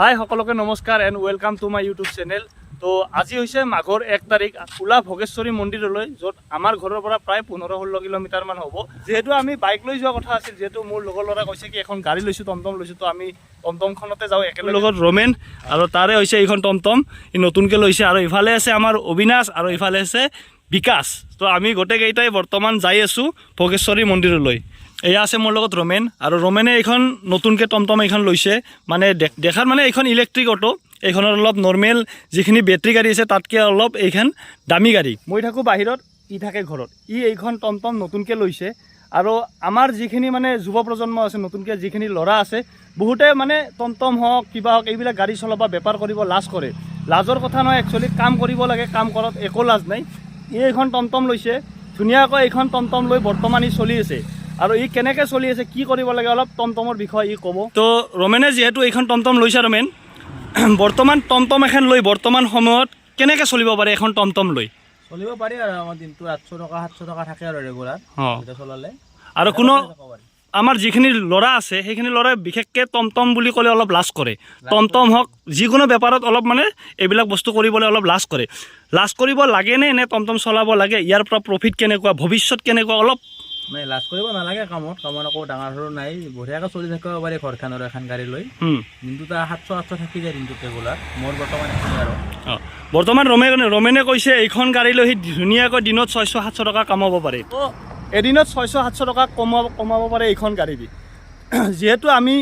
হাই সকলকে নমস্কাৰ and welcome to my YouTube channel. তো আজি হৈছে মাঘৰ 1 তাৰিখ। উলা ভোগেশ্বৰী মন্দিৰলৈ, য'ত আমাৰ ঘৰৰ পৰা প্ৰায় 15-16 কিলোমিটাৰমান হ'ব। যিহেতু আমি বাইক লৈ যোৱা কথা আছিল, যিহেতু মোৰ লগৰ ল'ৰা কৈছে কি এখন গাড়ী লৈছোঁ, টমটম লৈছোঁ, তো আমি টমটমখনতে যাওঁ একেলগে। লগত ৰমেন আৰু তাৰে হৈছে এইখন টমটম, ই নতুনকৈ লৈছে। আৰু ইফালে আছে আমাৰ অবিনাশ আৰু ইফালে আছে বিকাশ। তো আমি গোটেইকেইটাই বৰ্তমান যাই আছোঁ ভোগেশ্বৰী মন্দিৰলৈ। এয়া আছে মোৰ লগত ৰমেন, আৰু ৰমেনে এইখন নতুনকৈ টমটম এইখন লৈছে। মানে দেখাত মানে এইখন ইলেক্ট্ৰিক অটো, এইখনৰ অলপ নৰ্মেল যিখিনি বেটেৰী গাড়ী আছে তাতকৈ অলপ এইখন দামী গাড়ী। মই থাকোঁ বাহিৰত, ই থাকে ঘৰত। এইখন টমটম নতুনকৈ লৈছে। আৰু আমাৰ যিখিনি মানে যুৱ প্ৰজন্ম আছে, নতুনকৈ যিখিনি ল'ৰা আছে, বহুতে মানে টমটম হওক কিবা হওক এইবিলাক গাড়ী চলাব বেপাৰ কৰিব লাজ কৰে। লাজৰ কথা নহয়, একচুৱেলি কাম কৰিব লাগে, কাম কৰাত একো লাজ নাই। এইখন টমটম লৈছে, ধুনীয়াকৈ এইখন টমটম লৈ বৰ্তমান ই চলি আছে। আৰু ই কেনেকৈ চলি আছে, কি কৰিব লাগে, অলপ টমটমৰ বিষয়ে ই ক'ব। তো ৰমেনে যিহেতু এইখন টমটম লৈছে, ৰমেন বৰ্তমান টমটম এখন লৈ বৰ্তমান সময়ত কেনেকৈ চলিব পাৰে এখন টমটম লৈ? চলিব পাৰি আৰু আমাৰ দিনটো 800 টকা 700 টকা থাকে আৰু ৰেগুলাৰ চলালে। আৰু কোনো আমাৰ যিখিনি ল'ৰা আছে সেইখিনি ল'ৰাই বিশেষকৈ টমটম বুলি ক'লে অলপ লাজ কৰে। টমটম হওক যিকোনো বেপাৰত অলপ মানে এইবিলাক বস্তু কৰিবলৈ অলপ লাজ কৰে। লাজ কৰিব লাগেনে নে টমটম চলাব লাগে? ইয়াৰ পৰা প্ৰফিট কেনেকুৱা, ভৱিষ্যত কেনেকুৱা? অলপ নাই, লাজ কৰিব নালাগে। কামত আকৌ ডাঙৰ সৰু নাই, বঢ়িয়াকৈ চলি থাকিব পাৰি ঘৰখনৰ এখন গাড়ী লৈ। দিনটোত 700-800 থাকি যায় দিনটোত ৰেগুলাৰ। মোৰ বৰ্তমান এইখিনি আৰু বৰ্তমান ৰমেনে কৈছে এইখন গাড়ী লৈ সি ধুনীয়াকৈ দিনত 600-700 টকা কামাব পাৰে। এদিনত 600-700 টকা কমাব পাৰে এইখন গাড়ী দি। যিহেতু আমি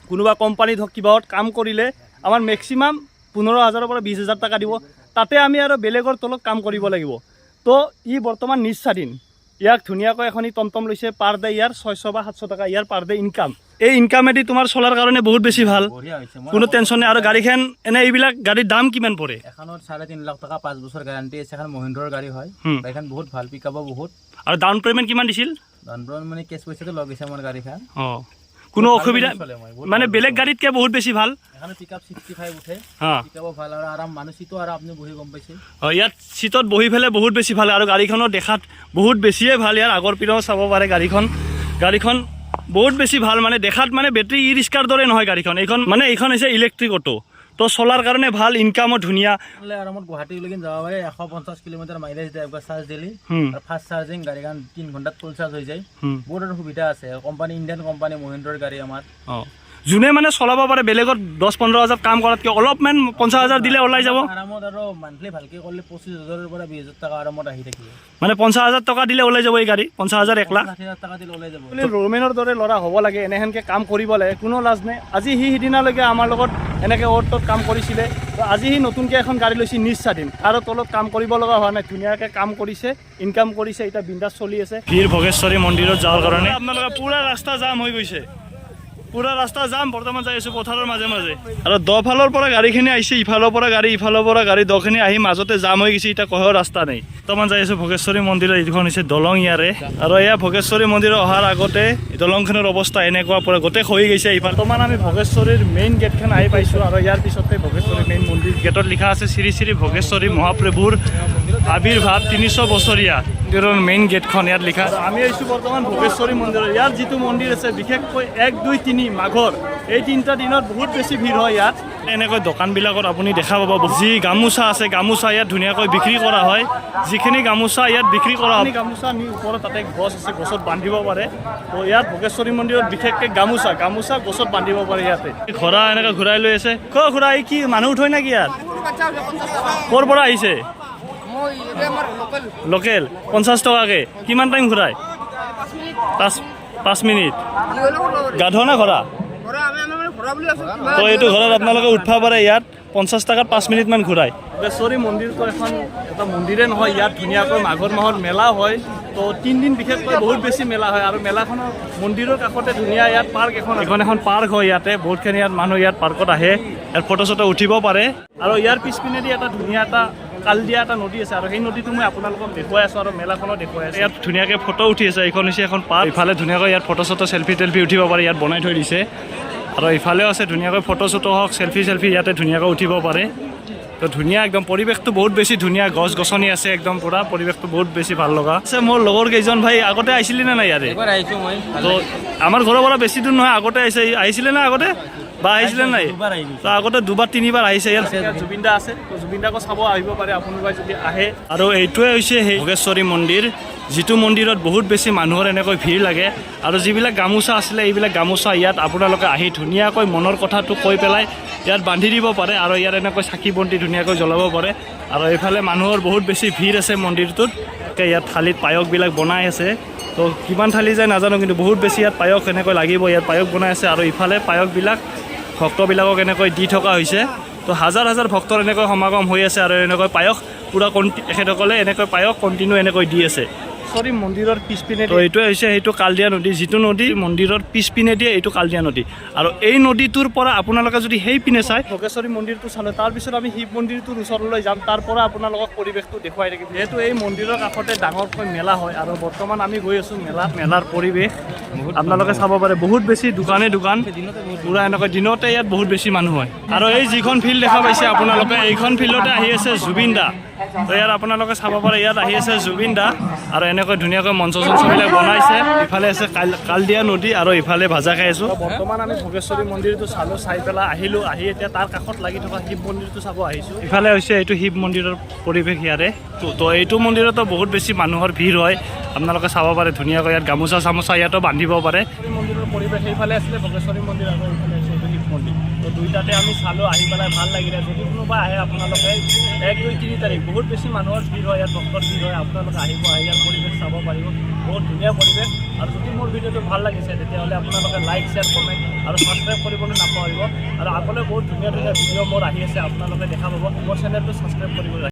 কোনোবা কোম্পানীত হওক কিবাহত কাম কৰিলে আমাৰ মেক্সিমাম 15,000 পৰা 20,000 টকা দিব। তাতে আমি আৰু বেলেগৰ তলত কাম কৰিব লাগিব। তো ই বৰ্তমান নিস্বাধীন। ইয়াক ধুনীয়াকৈ এখন টমটম লৈছে, পাৰ ডে ইয়াৰ 600 বা 700 টকা ইয়াৰ পাৰ ডে ইনকাম। এই ইনকামেদি তোমাৰ চলাৰ কাৰণে বহুত বেছি ভাল, কোনো টেনশ্যন নাই। আৰু গাড়ীখন এনে এইবিলাক গাড়ীৰ দাম কিমান পৰে? এখনত 3.5 লাখ টকা 5 বছৰ গেৰাণ্টি আছে। এখন মহিন্দ্ৰাৰ গাড়ী হয়, গাড়ীখন বহুত ভাল, পিক আপো বহুত। আৰু ডাউন পে'মেণ্ট কিমান দিছিল? ডাউন পে'মেণ্ট মানে কেছ পইচাটো লগ গৈছে মোৰ গাড়ীখন। কোনো অসুবিধা মানে বেলেগ গাড়ীতকৈ বহুত বেছি ভাল। এখানে পিক আপ 65 উঠে, পিক আপো ভাল আৰু আৰাম, মানুহ চিটো আৰু আপুনি বহি গম পাইছে। ইয়াত চিটত বহি পেলাই বহুত বেছি ভাল। আৰু গাড়ীখনৰ দেখাত বহুত বেছিয়ে ভাল। ইয়াৰ আগৰ পিনেও চাব পাৰে গাড়ীখন বহুত বেছি ভাল। মানে দেখাত মানে বেটেৰী ই ৰিক্সাৰ দৰে নহয় গাড়ীখন। এইখন হৈছে ইলেক্ট্ৰিক অটো, তো চলাৰ কাৰণে ভাল, ইনকামো ধুনীয়া। আৰামত গুৱাহাটীলৈকে যাব পাৰে। 150 কিলোমিটাৰ মাইলেজ দিয়ে একবাৰ চাৰ্জ দিলে। ফাষ্ট চাৰ্জিং, গাড়ীখন 3 ঘণ্টাত ফুল চাৰ্জ হৈ যায়। বহুত আৰু সুবিধা আছে। কোম্পানী ইণ্ডিয়ান কোম্পানী মহিন্দ্ৰাৰ গাড়ী আমাৰ। যোনে মানে চলাব পাৰে, বেলেগত 10-15 হাজাৰ কাম কৰাতকৈ অলপমান 50,000 দিলে ওলাই যাব আৰামত। আৰু মান্থলি ভালকৈ কৰিলে 25,000 পৰা 20,000 টকা আৰামত আহি থাকিব। মানে 50,000 টকা দিলে ওলাই যাব এই গাড়ী। 50,000 1 লাখ 60,000 টকা দিলে ওলাই যাব। ৰমেনৰ দৰে ল'ৰা হ'ব লাগে, এনেহেনকৈ কাম কৰিব লাগে, কোনো লাজ নাই। আজি সি সিদিনালৈকে আমাৰ লগত এনেকৈ অ'ত ত'ত কাম কৰিছিলে। তো আজি সি নতুনকৈ এখন গাড়ী লৈছে, নিস্বাধীন, আৰু তলত কাম কৰিব লগা হোৱা নাই। ধুনীয়াকৈ কাম কৰিছে, ইনকাম কৰিছে, এতিয়া বিন্দাছ চলি আছে। ভিৰ ভোগেশ্বৰী মন্দিৰত যোৱাৰ কাৰণে আপোনালোকে পুৰা ৰাস্তা জাম হৈ গৈছে, পুৰা ৰাস্তা যাম। বৰ্তমান যাই আছোঁ পথাৰৰ মাজে মাজে। আৰু দফালৰ পৰা গাড়ীখিনি আহিছে, ইফালৰ পৰা গাড়ী দখিনি আহি মাজতে জাম হৈ গৈছে। এতিয়া কহৰ ৰাস্তা নাই। বৰ্তমান যাই আছোঁ ভোগেশ্বৰী মন্দিৰত। এইখন হৈছে দলং ইয়াৰে। আৰু এয়া ভোগেশ্বৰী মন্দিৰত অহাৰ আগতে দলংখনৰ অৱস্থা এনেকুৱা পৰা গোটেই খহি গৈছে। বৰ্তমান আমি ভোগেশ্বৰীৰ মেইন গেটখন আহি পাইছোঁ। আৰু ইয়াৰ পিছতে ভোগেশ্বৰী মেইন মন্দিৰ। গেটত লিখা আছে শ্ৰী শ্ৰী ভোগেশ্বৰী মহাপ্ৰভুৰ আবিৰ্ভাৱ 300 বছৰীয়া। মন্দিৰৰ মেইন গেটখন ইয়াত লিখা। আমি আহিছোঁ বৰ্তমান ভোগেশ্বৰী মন্দিৰত। ইয়াত যিটো মন্দিৰ আছে, বিশেষকৈ 1, 2, 3 মাঘৰ এই 3টা দিনত বহুত বেছি ভিৰ হয় ইয়াত। এনেকৈ দোকানবিলাকত আপুনি দেখা পাব, যি গামোচা আছে, গামোচা ইয়াত ধুনীয়াকৈ বিক্ৰী কৰা হয়। যিখিনি গামোচা ইয়াত বিক্ৰী কৰা হয়, গামোচা নি ওপৰত তাতে গছ আছে, গছত বান্ধিব পাৰে। তো ইয়াত ভোগেশ্বৰী মন্দিৰত বিশেষকৈ গামোচা গছত বান্ধিব পাৰে। ইয়াতে ঘোঁৰা এনেকৈ ঘূৰাই লৈ আছে। ঘোঁৰা এই কি মানুহ উঠয় নেকি ইয়াত? ক'ৰ পৰা আহিছে? লোকেল 50 টকাকৈ। কিমান টাইম ঘূৰাই? 5 মিনিট। গাধ না ঘোঁৰা? তো এইটো ঘৰত আপোনালোকে উঠিব পাৰে। ইয়াত 50 টকাত 5 মিনিটমান ঘূৰাই। ভোগেশ্বৰী মন্দিৰটো এটা মন্দিৰে নহয়, ইয়াত ধুনীয়াকৈ মাঘৰ মাহত মেলা হয়। তো 3 দিন বিশেষকৈ বহুত বেছি মেলা হয়। আৰু মেলাখনৰ মন্দিৰৰ কাষতে ধুনীয়া ইয়াত পাৰ্ক এখন পাৰ্ক হয়। ইয়াতে বহুতখিনি ইয়াত মানুহ ইয়াত পাৰ্কত আহে, ইয়াত ফটো চটো উঠিব পাৰে। আৰু ইয়াৰ পিছপিনেদি এটা ধুনীয়া এটা কালদিয়া এটা নদী আছে, আৰু সেই নদীটো মই আপোনালোকক দেখুৱাই আছোঁ আৰু মেলাখনো দেখুৱাই আছোঁ। ইয়াত ধুনীয়াকৈ ফটো উঠি আছে। এইখন হৈছে এখন পাৰ্ক। ইফালে ধুনীয়াকৈ ইয়াত ফটো চটো চেল্ফি উঠিব পাৰে, ইয়াত বনাই থৈ দিছে। আৰু ইফালেও আছে ধুনীয়াকৈ ফটো চটো হওক, চেল্ফি ইয়াতে ধুনীয়াকৈ উঠিব পাৰে। তো ধুনীয়া একদম পৰিৱেশটো বহুত বেছি ধুনীয়া, গছ গছনি আছে একদম পুৰা, পৰিৱেশটো বহুত বেছি ভাল লগা আছে। মোৰ লগৰ কেইজন ভাই আগতে আহিছিলি নে নাই ইয়াতে? এবাৰ আহিছোঁ মই। তো আমাৰ ঘৰৰ পৰা বেছি দূৰ নহয়, আগতে আহিছিলে না আগতে? বা আহিছিলে নাই দুবাৰ আহি গৈছোঁ। তো আগতে দুবাৰ তিনিবাৰ আহিছে ইয়াত জুবিন দা আছে তো জুবিন দাকো চাব আহিব পাৰে আপোনালোকে যদি আহে আৰু এইটোৱে হৈছে সেই ভোগেশ্বৰী মন্দিৰ যিটো মন্দিৰত বহুত বেছি মানুহৰ এনেকৈ ভিৰ লাগে আৰু যিবিলাক গামোচা আছিলে এইবিলাক গামোচা ইয়াত আপোনালোকে আহি ধুনীয়াকৈ মনৰ কথাটো কৈ পেলাই ইয়াত বান্ধি দিব পাৰে আৰু ইয়াত এনেকৈ চাকি বন্তি ধুনীয়াকৈ জ্বলাব পাৰে আৰু এইফালে মানুহৰ বহুত বেছি ভিৰ আছে মন্দিৰটোত ইয়াত থালিত পায়সবিলাক বনাই আছে তো কিমান থালি যায় নাজানো কিন্তু বহুত বেছি ইয়াত পায়স এনেকৈ লাগিব ইয়াত পায়স বনাই আছে আৰু ইফালে পায়সবিলাক ভক্তবিলাকক এনেকৈ দি থকা হৈছে তো হাজাৰ হাজাৰ ভক্তৰ এনেকৈ সমাগম হৈ আছে আৰু এনেকৈ পায়স পূৰা এখেতসকলে এনেকৈ পায়স কণ্টিনিউ এনেকৈ দি আছে মন্দিৰৰ পিছপিনে তো এইটোৱে হৈছে সেইটো কালদিয়া নদী যিটো নদী মন্দিৰৰ পিছপিনে দিয়ে এইটো কালদিয়া নদী আৰু এই নদীটোৰ পৰা আপোনালোকে যদি সেই পিনে চাই ভোগেশ্বৰী মন্দিৰটো চালে তাৰপিছত আমি শিৱ মন্দিৰটোৰ ওচৰলৈ যাম তাৰ পৰা আপোনালোকক পৰিৱেশটো দেখুৱাই থাকিম যিহেতু এই মন্দিৰৰ কাষতে ডাঙৰকৈ মেলা হয় আৰু বৰ্তমান আমি গৈ আছোঁ মেলাৰ পৰিৱেশ আপোনালোকে চাব পাৰে বহুত বেছি দোকান পূৰা এনেকৈ দিনতে ইয়াত বহুত বেছি মানুহ হয় আৰু এই যিখন ফিল্ড দেখা পাইছে আপোনালোকে এইখন ফিল্ডতে আহি আছে জুবিন দা তো ইয়াত আপোনালোকে চাব পাৰে ইয়াত আহি আছে জুবিন দা আৰু এনেকৈ ধুনীয়াকৈ মঞ্চ চঞ্চবিলাক বনাইছে ইফালে আছে কালদিয়া নদী আৰু ইফালে ভাজা খাই আছোঁ বৰ্তমান আমি ভোগেশ্বৰী মন্দিৰটো চালোঁ চাই পেলাই আহিলোঁ আহি এতিয়া তাৰ কাষত লাগি থকা শিৱ মন্দিৰটো চাব আহিছোঁ ইফালে হৈছে এইটো শিৱ মন্দিৰৰ পৰিৱেশ ইয়াৰে তো এইটো মন্দিৰতো বহুত বেছি মানুহৰ ভিৰ হয় আপোনালোকে চাব পাৰে ধুনীয়াকৈ ইয়াত গামোচা চামোচা ইয়াতো বান্ধিব পাৰে মন্দিৰৰ পৰিৱেশ সেইফালে আছিলে ভোগেশ্বৰী মন্দিৰ আৰু এইফালে আছে এইটো শিৱ মন্দিৰ তো দুইটাতে আমি চালোঁ আহি পেলাই ভাল লাগিলে যদি কোনোবা আহে আপোনালোকে 1, 2, 3 তাৰিখ বহুত বেছি মানুহৰ ভিৰ হয় ইয়াত ভক্তৰ ভিৰ হয় আপোনালোকে আহিব আহি ইয়াৰ পৰিৱেশ চাব পাৰিব বহুত ধুনীয়া পৰিৱেশ আৰু যদি মোৰ ভিডিঅ'টো ভাল লাগিছে তেতিয়াহ'লে আপোনালোকে লাইক শ্বেয়াৰ কমেণ্ট আৰু ছাবস্ক্ৰাইব কৰিবলৈ নাপাহৰিব আৰু আগলৈ বহুত ধুনীয়া ভিডিঅ' মোৰ আহি আছে আপোনালোকে দেখা পাব মোৰ চেনেলটো ছাবস্ক্ৰাইব কৰিব